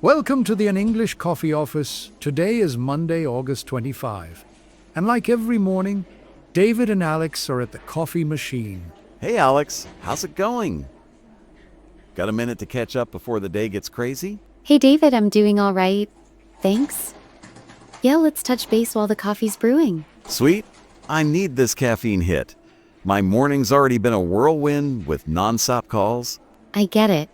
Welcome to the An English Coffee Office. Today is Monday, August 25. And like every morning, David and Alex are at the coffee machine. Hey Alex, how's it going? Got a minute to catch up before the day gets crazy? Hey David, I'm doing all right. Thanks. Yeah, let's touch base while the coffee's brewing. Sweet. I need this caffeine hit. My morning's already been a whirlwind with non-stop calls. I get it.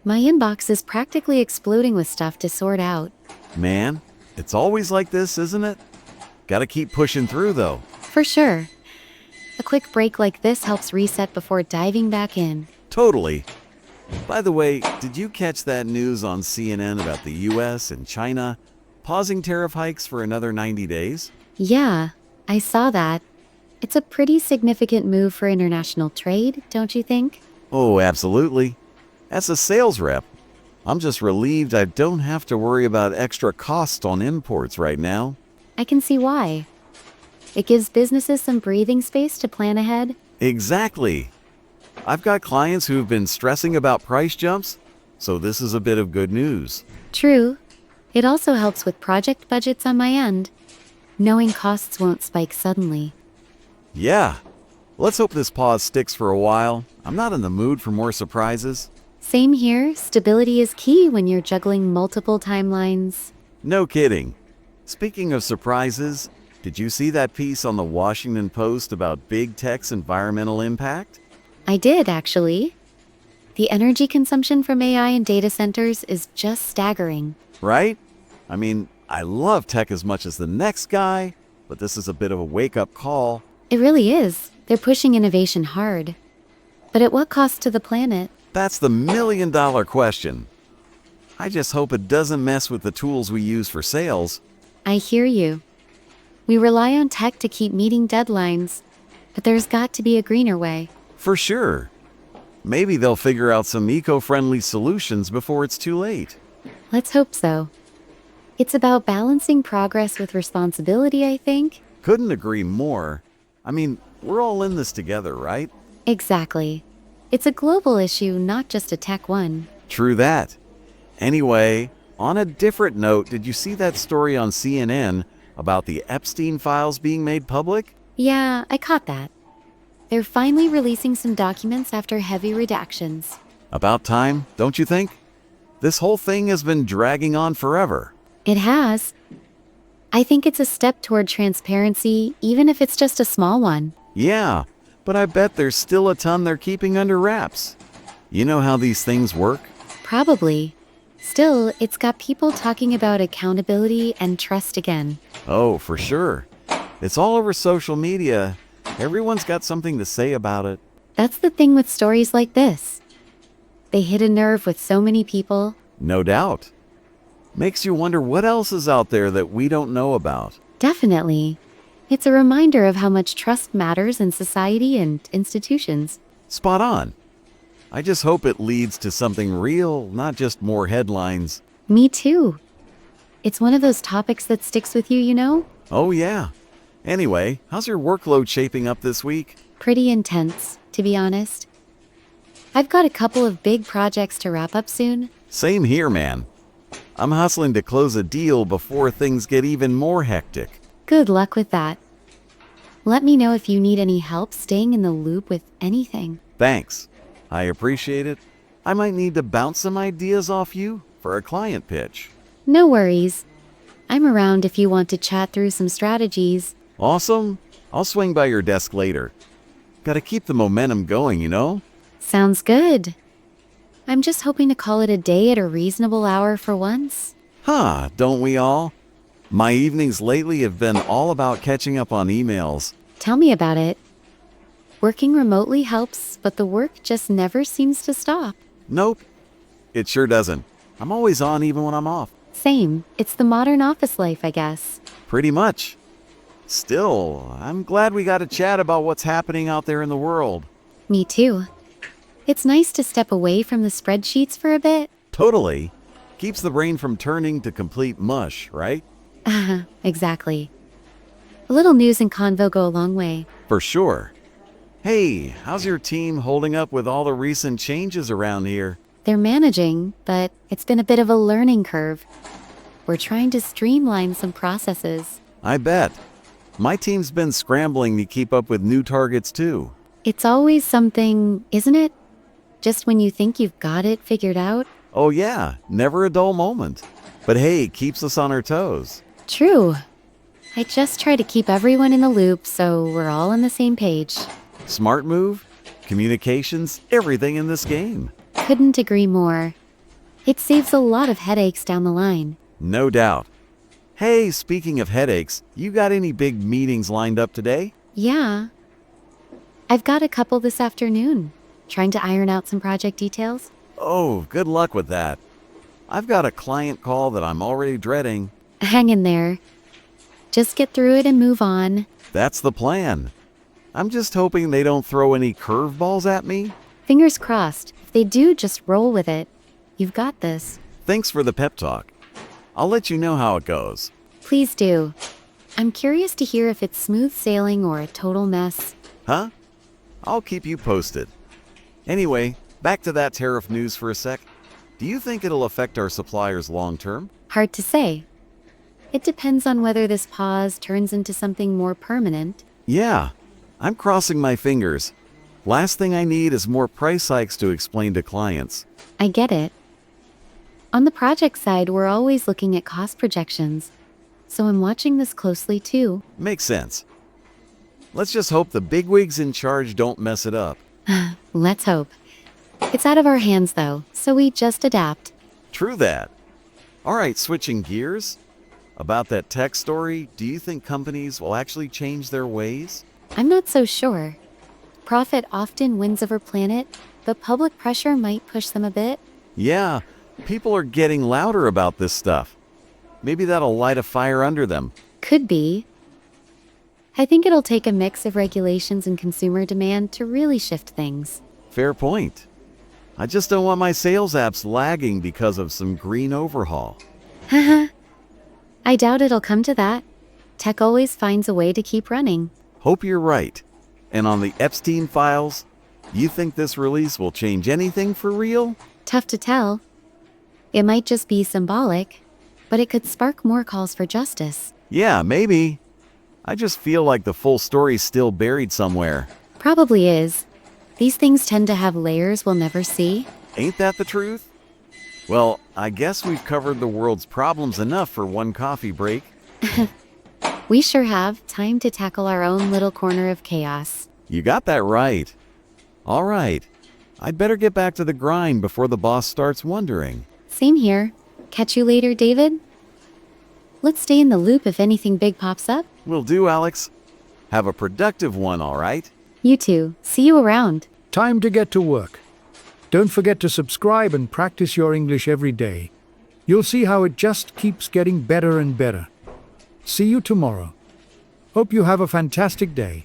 My inbox is practically exploding with stuff to sort out. Man, it's always like this, isn't it? Gotta keep pushing through though. For sure. A quick break like this helps reset before diving back in. Totally. By the way, did you catch that news on CNN about the US and China pausing tariff hikes for another 90 days? Yeah, I saw that. It's a pretty significant move for international trade, don't you think? Oh, absolutely. As a sales rep, I'm just relieved I don't have to worry about extra costs on imports right now. I can see why. It gives businesses some breathing space to plan ahead. Exactly. I've got clients who've been stressing about price jumps, so this is a bit of good news. True. It also helps with project budgets on my end. Knowing costs won't spike suddenly. Yeah. Let's hope this pause sticks for a while. I'm not in the mood for more surprises. Same here. Stability is key when you're juggling multiple timelines. No kidding. Speaking of surprises, did you see that piece on the Washington Post about big tech's environmental impact? I did, actually. The energy consumption from AI and data centers is just staggering. Right? I mean, I love tech as much as the next guy, but this is a bit of a wake-up call. It really is. They're pushing innovation hard. But at what cost to the planet? That's the million-dollar question. I just hope it doesn't mess with the tools we use for sales. I hear you. We rely on tech to keep meeting deadlines, but there's got to be a greener way. For sure. Maybe they'll figure out some eco-friendly solutions before it's too late. Let's hope so. It's about balancing progress with responsibility, I think. Couldn't agree more. I mean, we're all in this together, right? Exactly. It's a global issue, not just a tech one. True that. Anyway, on a different note, did you see that story on CNN about the Epstein files being made public? Yeah, I caught that. They're finally releasing some documents after heavy redactions. About time, don't you think? This whole thing has been dragging on forever. It has. I think it's a step toward transparency, even if it's just a small one. Yeah, but I bet there's still a ton they're keeping under wraps. You know how these things work? Probably. Still, it's got people talking about accountability and trust again. Oh, for sure. It's all over social media. Everyone's got something to say about it. That's the thing with stories like this. They hit a nerve with so many people. No doubt. Makes you wonder what else is out there that we don't know about. Definitely. It's a reminder of how much trust matters in society and institutions. Spot on. I just hope it leads to something real, not just more headlines. Me too. It's one of those topics that sticks with you, you know? Oh yeah. Anyway, how's your workload shaping up this week? Pretty intense, to be honest. I've got a couple of big projects to wrap up soon. Same here, man. I'm hustling to close a deal before things get even more hectic. Good luck with that. Let me know if you need any help staying in the loop with anything. Thanks. I appreciate it. I might need to bounce some ideas off you for a client pitch. No worries. I'm around if you want to chat through some strategies. Awesome. I'll swing by your desk later. Gotta keep the momentum going, you know? Sounds good. I'm just hoping to call it a day at a reasonable hour for once. Huh, don't we all? My evenings lately have been all about catching up on emails. Tell me about it. Working remotely helps, but the work just never seems to stop. Nope, it sure doesn't. I'm always on even when I'm off. Same. It's the modern office life, I guess. Pretty much. Still, I'm glad we got to chat about what's happening out there in the world. Me too. It's nice to step away from the spreadsheets for a bit. Totally. Keeps the brain from turning to complete mush, right? Exactly. A little news and convo go a long way. For sure. Hey, how's your team holding up with all the recent changes around here? They're managing, but it's been a bit of a learning curve. We're trying to streamline some processes. I bet. My team's been scrambling to keep up with new targets too. It's always something, isn't it? Just when you think you've got it figured out. Oh yeah, never a dull moment. But hey, keeps us on our toes. True. I just try to keep everyone in the loop so we're all on the same page. Smart move, communications, everything in this game. Couldn't agree more. It saves a lot of headaches down the line. No doubt. Hey, speaking of headaches, you got any big meetings lined up today? Yeah. I've got a couple this afternoon. Trying to iron out some project details. Oh, good luck with that. I've got a client call that I'm already dreading. Hang in there. Just get through it and move on. That's the plan. I'm just hoping they don't throw any curveballs at me. Fingers crossed. If they do, just roll with it. You've got this. Thanks for the pep talk. I'll let you know how it goes. Please do. I'm curious to hear if it's smooth sailing or a total mess. Huh? I'll keep you posted. Anyway, back to that tariff news for a sec. Do you think it'll affect our suppliers long term? Hard to say. It depends on whether this pause turns into something more permanent. Yeah, I'm crossing my fingers. Last thing I need is more price hikes to explain to clients. I get it. On the project side, we're always looking at cost projections. So I'm watching this closely too. Makes sense. Let's just hope the bigwigs in charge don't mess it up. Let's hope. It's out of our hands though, so we just adapt. True that. All right, switching gears. About that tech story, do you think companies will actually change their ways? I'm not so sure. Profit often wins over planet, but public pressure might push them a bit. Yeah, people are getting louder about this stuff. Maybe that'll light a fire under them. Could be. I think it'll take a mix of regulations and consumer demand to really shift things. Fair point. I just don't want my sales apps lagging because of some green overhaul. Haha. I doubt it'll come to that. Tech always finds a way to keep running. Hope you're right. And on the Epstein files, you think this release will change anything for real? Tough to tell. It might just be symbolic, but it could spark more calls for justice. Yeah, maybe. I just feel like the full story's still buried somewhere. Probably is. These things tend to have layers we'll never see. Ain't that the truth? Well, I guess we've covered the world's problems enough for one coffee break. We sure have time to tackle our own little corner of chaos. You got that right. All right. I'd better get back to the grind before the boss starts wondering. Same here. Catch you later, David. Let's stay in the loop if anything big pops up. Will do, Alex. Have a productive one, all right? You too. See you around. Time to get to work. Don't forget to subscribe and practice your English every day. You'll see how it just keeps getting better and better. See you tomorrow. Hope you have a fantastic day.